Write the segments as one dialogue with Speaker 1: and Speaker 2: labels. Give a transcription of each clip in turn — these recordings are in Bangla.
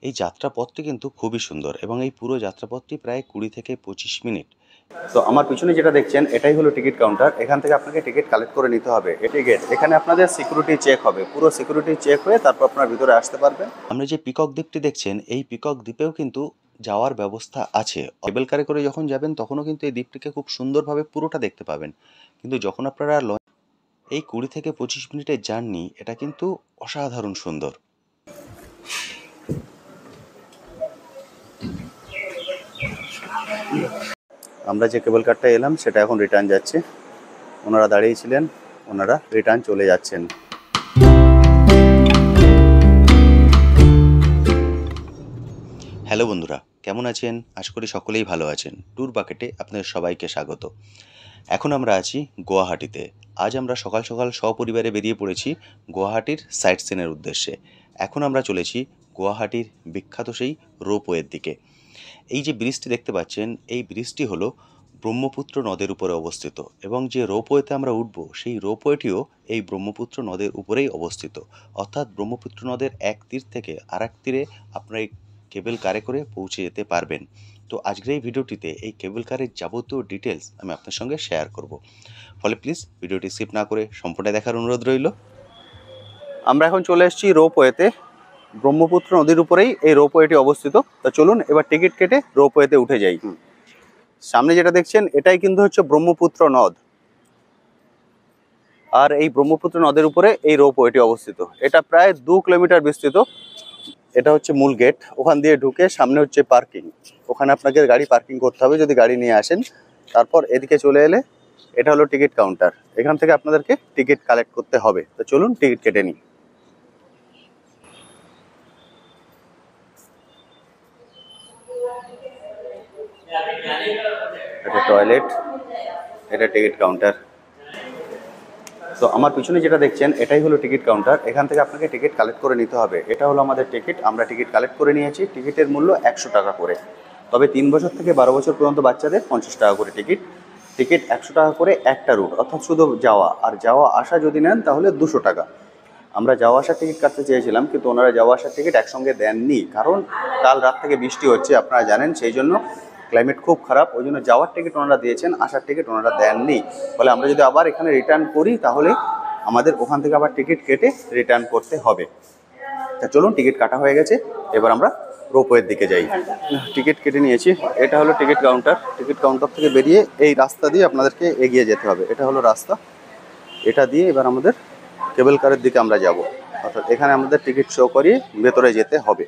Speaker 1: এই যাত্রাপথটি কিন্তু খুবই সুন্দর এবং এই পুরো যাত্রাপথটি প্রায় 20 থেকে 25 মিনিট। তো আমার পিছনে যেটা দেখছেন এটাই হলো টিকিট কাউন্টার। এখান থেকে আপনাকে টিকিট কালেক্ট করে নিতে হবে। এটি গেট, এখানে আপনাদের সিকিউরিটি চেক হবে, পুরো সিকিউরিটি চেক হয়ে তারপর আপনার ভিতরে আসতে পারবেন। আপনি যে পিকক দ্বীপটি দেখছেন এই পিকক দ্বীপেও কিন্তু যাওয়ার ব্যবস্থা আছে। কেবল কারে করে যখন যাবেন তখনও কিন্তু এই দ্বীপটিকে খুব সুন্দরভাবে পুরোটা দেখতে পাবেন। কিন্তু যখন আপনারা এই 20 থেকে 25 মিনিটের জার্নি, এটা কিন্তু অসাধারণ সুন্দর। আমরা যে কেবল কারটা এলাম সেটা এখন রিটার্ন যাচ্ছে। ওনারা দাঁড়িয়েছিলেন, ওনারা রিটার্ন চলে যাচ্ছেন। হ্যালো বন্ধুরা, কেমন আছেন? আশা করি সকলেই ভালো আছেন। ট্যুর বাকেটে আপনাদের সবাইকে স্বাগত। এখন আমরা আছি গুয়াহাটিতে। আজ আমরা সকাল সকাল সপরিবারে বেরিয়ে পড়েছি গুয়াহাটির সাইট সিনের উদ্দেশ্যে। এখন আমরা চলেছি গুয়াহাটির বিখ্যাত সেই রোপওয়ের দিকে। এই যে ব্রিজটি দেখতে পাচ্ছেন, এই ব্রিজটি হলো ব্রহ্মপুত্র নদের উপরে অবস্থিত এবং যে রোপওয়েতে আমরা উঠব সেই রোপওয়েটিও এই ব্রহ্মপুত্র নদের উপরেই অবস্থিত। অর্থাৎ ব্রহ্মপুত্র নদের এক তীর থেকে আর এক তীরে আপনার এই কেবল কারে করে পৌঁছে যেতে পারবেন। তো আজকের এই ভিডিওটিতে এই কেবল কারের যাবতীয় ডিটেলস আমি আপনার সঙ্গে শেয়ার করব। ফলে প্লিজ ভিডিওটি স্কিপ না করে সম্পূর্ণ দেখার অনুরোধ রইল। আমরা এখন চলে এসেছি রোপওয়েতে। ব্রহ্মপুত্র নদীর উপরেই এই রোপওয়েটি অবস্থিত। তো চলুন এবার টিকিট কেটে রোপওয়েতে উঠে যাই। সামনে যেটা দেখছেন এটাই কিন্তু হচ্ছে ব্রহ্মপুত্র নদ, আর এই ব্রহ্মপুত্র নদের উপরে এই রোপওয়েটি অবস্থিত। এটা প্রায় 2 কিলোমিটার বিস্তৃত। এটা হচ্ছে মূল গেট, ওখান দিয়ে ঢুকে সামনে হচ্ছে পার্কিং। ওখানে আপনাকে গাড়ি পার্কিং করতে হবে যদি গাড়ি নিয়ে আসেন। তারপর এদিকে চলে এলে এটা হলো টিকিট কাউন্টার, এখান থেকে আপনাদেরকে টিকিট কালেক্ট করতে হবে। তো চলুন টিকিট কেটে নিই। এটা টয়লেট, এটা টিকিট কাউন্টার। তো আমার পিছনে যেটা দেখছেন এটাই হলো টিকিট কাউন্টার, এখান থেকে আপনাকে টিকিট কালেক্ট করে নিতে হবে। এটা হলো আমাদের টিকিট, আমরা টিকিট কালেক্ট করে নিয়েছি। টিকিটের মূল্য 100 টাকা করে। তবে 3 বছর থেকে 12 বছর পর্যন্ত বাচ্চাদের 50 টাকা করে টিকিট। টিকিট 100 টাকা করে একটা রুট, অর্থাৎ শুধু যাওয়া, আর যাওয়া আসা যদি নেন তাহলে 200 টাকা। আমরা যাওয়া আসার টিকিট কাটতে চেয়েছিলাম কিন্তু ওনারা যাওয়া আসার টিকিট একসঙ্গে দেননি, কারণ কাল রাত থেকে বৃষ্টি হচ্ছে আপনারা জানেন, সেই জন্য ক্লাইমেট খুব খারাপ, ওই জন্য যাওয়ার টিকিট ওনারা দিয়েছেন, আসার টিকিট ওনারা দেননি। ফলে আমরা যদি আবার এখানে রিটার্ন করি তাহলে আমাদের ওখান থেকে আবার টিকিট কেটে রিটার্ন করতে হবে। তা চলুন, টিকিট কাটা হয়ে গেছে, এবার আমরা রোপওয়ের দিকে যাই। টিকিট কেটে নিয়েছি, এটা হলো টিকিট কাউন্টার। টিকিট কাউন্টার থেকে বেরিয়ে এই রাস্তা দিয়ে আপনাদেরকে এগিয়ে যেতে হবে। এটা হলো রাস্তা, এটা দিয়ে এবার আমাদের কেবল কারের দিকে আমরা যাব। অর্থাৎ এখানে আমাদের টিকিট শো করিয়ে ভেতরে যেতে হবে।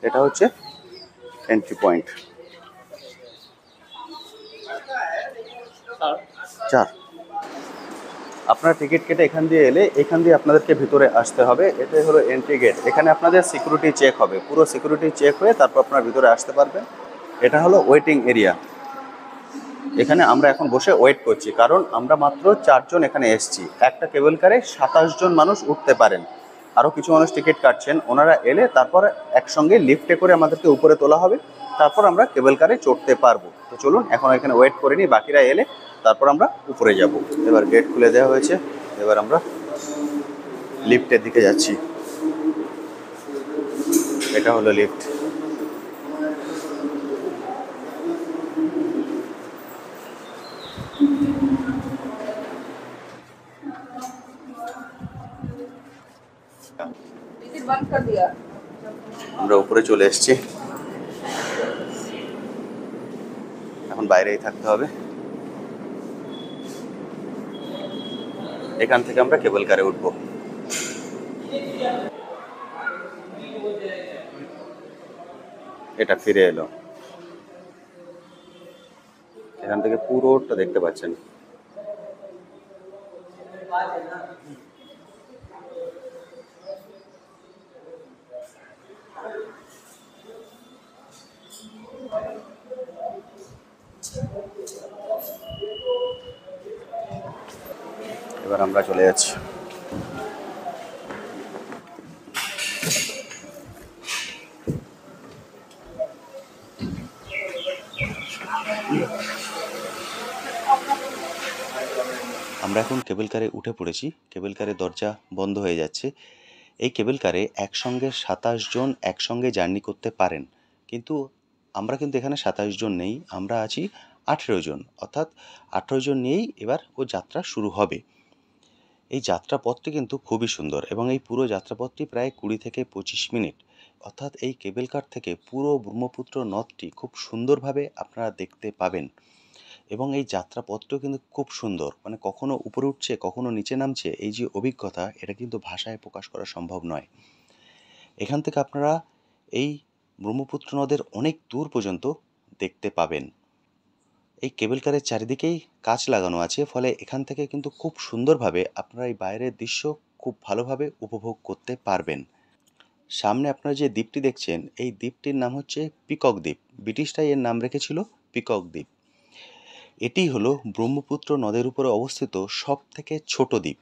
Speaker 1: এটা হচ্ছে এন্ট্রি পয়েন্ট 4। আপনারা টিকিট কেটে এখান দিয়ে এলে এখান দিয়ে আপনাদেরকে ভিতরে আসতে হবে। এটাই হলো এন্ট্রি গেট, এখানে আপনাদের সিকিউরিটি চেক হবে, পুরো সিকিউরিটি চেক হয়ে তারপর আপনারা ভিতরে আসতে পারবেন। এটা হলো ওয়েটিং এরিয়া, এখানে আমরা এখন বসে ওয়েট করছি, কারণ আমরা মাত্র 4 জন এখানে এসেছি। একটা কেবল কারে 27 জন মানুষ উঠতে পারেন। আরও কিছু মানুষ টিকিট কাটছেন, ওনারা এলে তারপর একসঙ্গে লিফটে করে আমাদেরকে উপরে তোলা হবে, তারপর আমরা কেবল কারে চড়তে পারবো। তো চলুন এখন এখানে ওয়েট করে নিই, বাকিরা এলে তারপর আমরা উপরে যাব। এবার গেট খুলে দেওয়া হয়েছে, এবার আমরা লিফটের দিকে যাচ্ছি। এটা হলো লিফট। আমরা উপরে চলে এসেছি, এখন বাইরেই থাকতে হবে। এখান থেকে আমরা কেবল কারে উঠবো। এটা ফিরে এলো, এখান থেকে পুরোটা দেখতে পাচ্ছেন। এবার আমরা চলে যাচ্ছি। আমরা এখন কেবল কারে উঠে পড়েছি। কেবল কারের দরজা বন্ধ হয়ে যাচ্ছে। এই কেবল কারে একসঙ্গে ২৭ জন একসঙ্গে জার্নি করতে পারেন, কিন্তু আমরা কিন্তু এখানে ২৭ জন নেই, আমরা আছি ১৮ জন, অর্থাৎ ১৮ জন নিয়েই এবার যাত্রা শুরু হবে। এই যাত্রাপথটি কিন্তু খুবই সুন্দর এবং এই পুরো যাত্রাপথটি প্রায় ২০ থেকে ২৫ মিনিট, অর্থাৎ এই কেবল কার থেকে পুরো ব্রহ্মপুত্র নদটি খুব সুন্দরভাবে আপনারা দেখতে পাবেন। এবং এই যাত্রাপথটিও কিন্তু খুব সুন্দর, মানে কখনো উপরে উঠছে কখনো নিচে নামছে, এই যে অভিজ্ঞতা এটা কিন্তু ভাষায় প্রকাশ করা সম্ভব নয়। এখান থেকে আপনারা এই ব্রহ্মপুত্র নদের অনেক দূর পর্যন্ত দেখতে পাবেন। এই কেবল কারের চারিদিকেই কাঁচ লাগানো আছে, ফলে এখান থেকে কিন্তু খুব সুন্দরভাবে আপনারা এই বাইরের দৃশ্য খুব ভালোভাবে উপভোগ করতে পারবেন। সামনে আপনারা যে দ্বীপটি দেখছেন, এই দ্বীপটির নাম হচ্ছে পিকক দ্বীপ। ব্রিটিশরাই এর নাম রেখেছিল পিকক দ্বীপ। এটি হলো ব্রহ্মপুত্র নদের উপরে অবস্থিত সবথেকে ছোট দ্বীপ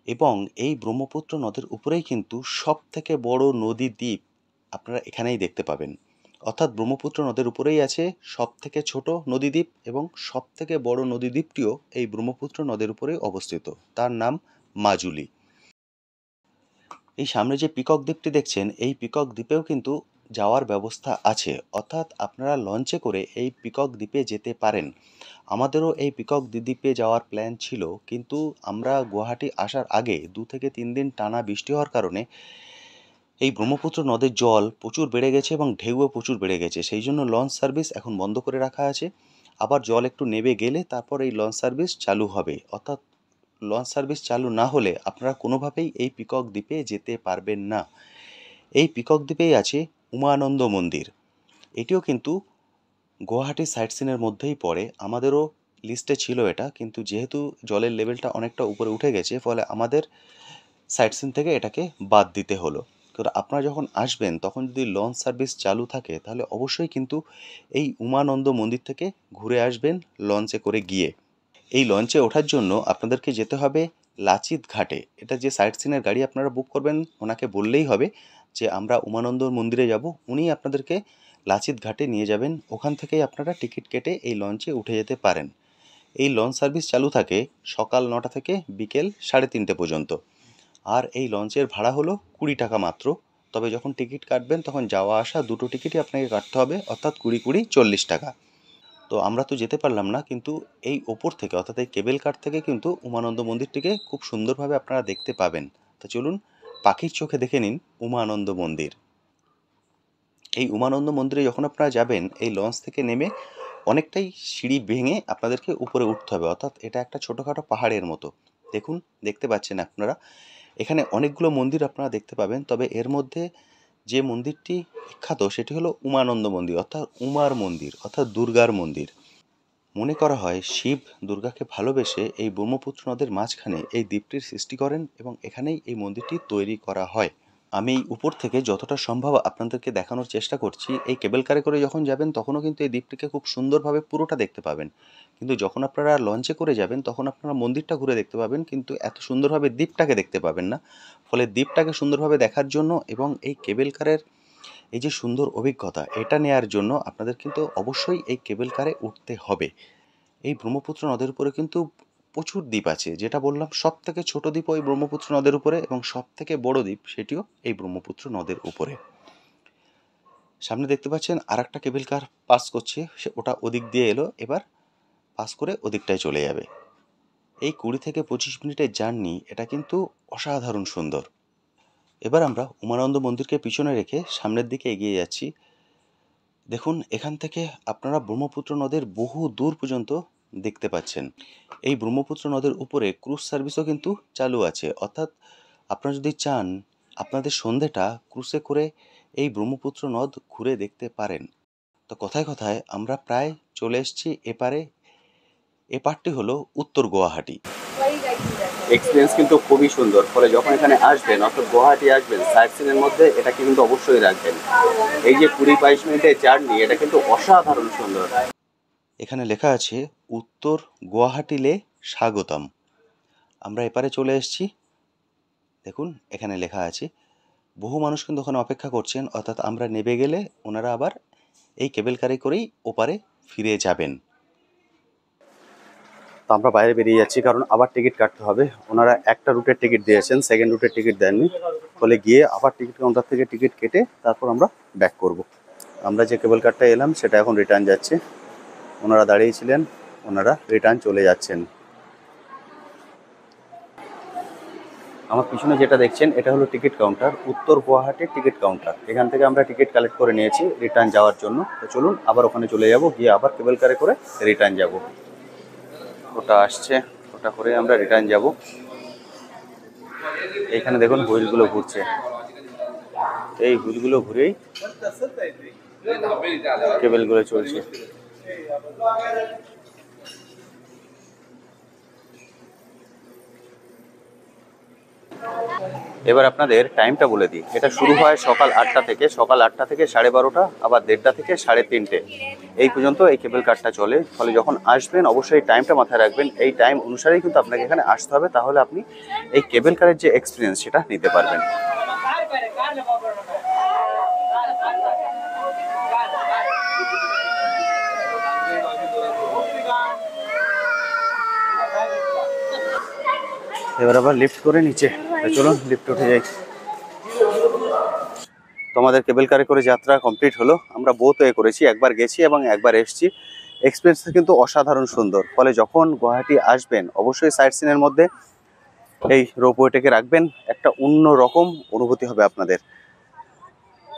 Speaker 1: এবং এই ব্রহ্মপুত্র নদের উপরেই কিন্তু সবথেকে বড় নদী দ্বীপ আপনারা এখানেই দেখতে পাবেন। অর্থাৎ ব্রহ্মপুত্র নদের উপরেই আছে সবথেকে ছোট নদীদ্বীপ এবং সবথেকে বড় নদীদ্বীপটিও এই ব্রহ্মপুত্র নদের উপরেই অবস্থিত, তার নাম মাজুলি। এই সামনে যে পিকক দ্বীপটি দেখছেন, এই পিকক দ্বীপেও কিন্তু যাওয়ার ব্যবস্থা আছে, অর্থাৎ আপনারা লঞ্চে করে এই পিকক দ্বীপে যেতে পারেন। আমাদেরও এই পিকক দ্বীপে যাওয়ার প্ল্যান ছিল, কিন্তু আমরা গুয়াহাটি আসার আগে ২ থেকে ৩ দিন টানা বৃষ্টি হওয়ার কারণে এই ব্রহ্মপুত্র নদের জল প্রচুর বেড়ে গেছে এবং ঢেউও প্রচুর বেড়ে গেছে, সেই জন্য লঞ্চ সার্ভিস এখন বন্ধ করে রাখা আছে। আবার জল একটু নেমে গেলে তারপর এই লঞ্চ সার্ভিস চালু হবে, অর্থাৎ লঞ্চ সার্ভিস চালু না হলে আপনারা কোনোভাবেই এই পিকক দ্বীপে যেতে পারবেন না। এই পিকক দ্বীপেই আছে উমানন্দ মন্দির। এটিও কিন্তু গুয়াহাটি সাইট সিনের মধ্যেই পড়ে। আমাদেরও লিস্টে ছিল এটা, কিন্তু যেহেতু জলের লেভেলটা অনেকটা উপরে উঠে গেছে, ফলে আমাদের সাইট সিন থেকে এটাকে বাদ দিতে হলো। তো আপনারা যখন আসবেন তখন যদি লঞ্চ সার্ভিস চালু থাকে তাহলে অবশ্যই কিন্তু এই উমানন্দ মন্দির থেকে ঘুরে আসবেন লঞ্চে করে গিয়ে। এই লঞ্চে ওঠার জন্য আপনাদেরকে যেতে হবে লাচিত ঘাটে। এটা যে সাইট সিনের গাড়ি আপনারা বুক করবেন, ওনাকে বললেই হবে যে আমরা উমানন্দ মন্দিরে যাব, উনি আপনাদেরকে লাচিত ঘাটে নিয়ে যাবেন। ওখান থেকেই আপনারা টিকিট কেটে এই লঞ্চে উঠে যেতে পারেন। এই লঞ্চ সার্ভিস চালু থাকে সকাল ৯টা থেকে বিকেল ৩:৩০ পর্যন্ত। আর এই লঞ্চের ভাড়া হলো ২০ টাকা মাত্র। তবে যখন টিকিট কাটবেন তখন যাওয়া আসা দুটো টিকিটই আপনাকে কাটতে হবে, অর্থাৎ ২০ 40 টাকা। তো আমরা তো যেতে পারলাম না, কিন্তু এই ওপর থেকে অর্থাৎ এই কেবল কার থেকে কিন্তু উমানন্দ মন্দিরটিকে খুব সুন্দরভাবে আপনারা দেখতে পাবেন। তো চলুন পাখির চোখে দেখে নিন উমানন্দ মন্দির। এই উমানন্দ মন্দিরে যখন আপনারা যাবেন, এই লঞ্চ থেকে নেমে অনেকটাই সিঁড়ি ভেঙে আপনাদেরকে উপরে উঠতে হবে, অর্থাৎ এটা একটা ছোটোখাটো পাহাড়ের মতো। দেখুন, দেখতে পাচ্ছেন আপনারা এখানে অনেকগুলো মন্দির আপনারা দেখতে পাবেন, তবে এর মধ্যে যে মন্দিরটি বিখ্যাত সেটি হলো উমানন্দ মন্দির, অর্থাৎ উমার মন্দির, অর্থাৎ দুর্গার মন্দির। মনে করা হয় শিব দুর্গাকে ভালোবেসে এই ব্রহ্মপুত্র নদের মাঝখানে এই দ্বীপটির সৃষ্টি করেন এবং এখানেই এই মন্দিরটি তৈরি করা হয়। আমি উপর থেকে যতটা সম্ভব আপনাদেরকে দেখানোর চেষ্টা করছি। এই কেবল কারে করে যখন যাবেন তখনও কিন্তু এই দ্বীপটিকে খুব সুন্দরভাবে পুরোটা দেখতে পাবেন, কিন্তু যখন আপনারা লঞ্চে করে যাবেন তখন আপনারা মন্দিরটা ঘুরে দেখতে পাবেন, কিন্তু এত সুন্দরভাবে দ্বীপটাকে দেখতে পাবেন না। ফলে দ্বীপটাকে সুন্দরভাবে দেখার জন্য এবং এই কেবল কারের এই যে সুন্দর অভিজ্ঞতা এটা নেয়ার জন্য আপনাদের কিন্তু অবশ্যই এই কেবল কারে উঠতে হবে। এই ব্রহ্মপুত্র নদের উপরে কিন্তু প্রচুর দ্বীপ আছে, যেটা বললাম সব থেকে ছোট দ্বীপ ওই ব্রহ্মপুত্র নদের উপরে এবং সব থেকে বড় দ্বীপ সেটিও এই ব্রহ্মপুত্র নদের উপরে। সামনে দেখতে পাচ্ছেন আর একটা কেবল কার পাস করছে, ওটা ওদিক দিয়ে এলো, এবার পাস করে ওদিকটায় চলে যাবে। এই ২০ থেকে ২৫ মিনিটের জার্নি, এটা কিন্তু অসাধারণ সুন্দর। এবার আমরা উমানন্দ মন্দিরকে পিছনে রেখে সামনের দিকে এগিয়ে যাচ্ছি। দেখুন, এখান থেকে আপনারা ব্রহ্মপুত্র নদের বহু দূর পর্যন্ত দেখতে পাচ্ছেন। এই ব্রহ্মপুত্র নদের উপরে ক্রুজ সার্ভিসও কিন্তু চালু আছে, অর্থাৎ আপনারা যদি চান আপনাদের সন্ধেটা ক্রুজে করে এই ব্রহ্মপুত্র নদ ঘুরে দেখতে পারেন। তো কথায় কথায় আমরা প্রায় চলে এসেছি এপারে। এপারটি হলো উত্তর গুয়াহাটি। এক্সপিরিয়েন্স কিন্তু খুবই সুন্দর, ফলে যখন এখানে আসবেন অর্থাৎ গুয়াহাটি আসবেন সাইট সিনের মধ্যে এটাকে কিন্তু অবশ্যই রাখবেন। এই যে ২০-২২ মিনিটের জার্নি, এটা কিন্তু অসাধারণ সুন্দর। এখানে লেখা আছে উত্তর গুয়াহাটিলে স্বাগতম। আমরা এপারে চলে এসেছি। দেখুন এখানে লেখা আছে। বহু মানুষ কিন্তু ওখানে অপেক্ষা করছেন, অর্থাৎ আমরা নেমে গেলে ওনারা আবার এই কেবল কারে করেই ওপারে ফিরে যাবেন। তো আমরা বাইরে বেরিয়ে যাচ্ছি, কারণ আবার টিকিট কাটতে হবে। ওনারা একটা রুটের টিকিট দিয়েছেন, সেকেন্ড রুটের টিকিট দেননি, ফলে গিয়ে আবার টিকিট কাউন্টার থেকে টিকিট কেটে তারপর আমরা ব্যাক করব। আমরা যে কেবল কারটা এলাম সেটা এখন রিটার্ন যাচ্ছে। ওনারা দাঁড়িয়েছিলেন, ওনারা রিটার্ন চলে যাচ্ছেন। আমার পিছনে যেটা দেখছেন এটা হলো টিকিট কাউন্টার, উত্তর গুয়াহাটির টিকিট কাউন্টার। এখান থেকে আমরা টিকিট কালেক্ট করে নিয়েছি রিটার্ন যাওয়ার জন্য। তো চলুন আবার ওখানে চলে যাব, গিয়ে আবার কেবল কারে করে রিটার্ন যাব। ওটা আসছে, ওটা করে আমরা রিটার্ন যাব। এইখানে দেখুন হুইলগুলো ঘুরছে, এই হুইলগুলো ঘুরেই কেবলগুলো চলছে। এবার আপনাদের টাইমটা বলে দিই। এটা শুরু হয় সকাল 8টা থেকে, সকাল 8টা থেকে 12:30, আবার 1:30টা থেকে 3:30 এই পর্যন্ত এই কেবল কারটা চলে। ফলে যখন আসবেন অবশ্যই টাইমটা মাথায় রাখবেন, এই টাইম অনুসারেই কিন্তু আপনাকে এখানে আসতে হবে, তাহলে আপনি এই কেবল কারের যে এক্সপিরিয়েন্স সেটা নিতে পারবেন। এবার আবার লিফট করে নিচে, চলুন লিফট উঠে যাই। তো আমাদের কেবল কারে করে যাত্রা কমপ্লিট হলো। আমরা বোথ ওয়ে করেছি, একবার গেছি এবং একবার এসেছি। এক্সপিরিয়েন্সটা কিন্তু অসাধারণ সুন্দর। ফলে যখন গুয়াহাটি আসবেন অবশ্যই সাইট সিনের মধ্যে এই রোপওয়েটাকে রাখবেন, একটা অন্য রকম অনুভূতি হবে আপনাদের।